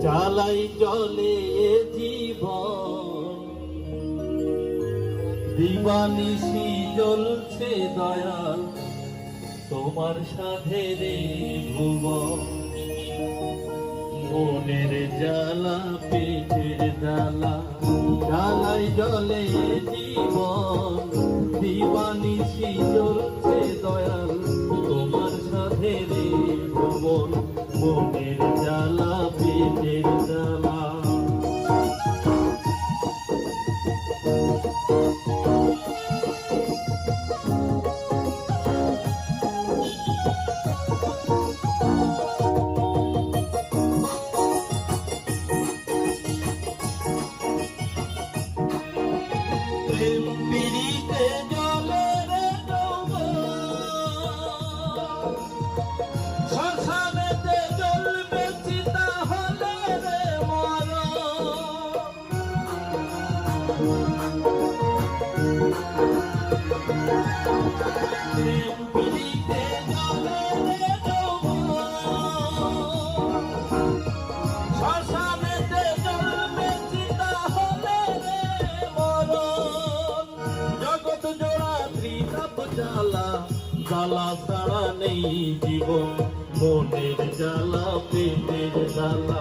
জ্বালাই জলে জীবন দিবানিশি জ্বলছে দয়াল তোমার সাধের ভুবন। মনের জ্বালা পেটের জ্বালা জ্বালাই জলে জীবন দিবানিশি জ্বলছে দয়াল তোমার সাধের ভুবন। মনের জ্বালা পেটের জ্বালা প্রেম পিড়িতে জলের শ্মশানেতে জ্বলবে চিতা হলে রে মর। প্রেম পিড়িতে জলের শ্মশানেতে জ্বলবে চিতা হলে রে মর। জগৎ জোড়া ত্রিতাপ জ্বালা জ্বালা ছাড়া নেই জীবন। মনের জ্বালা পেটের জ্বালা।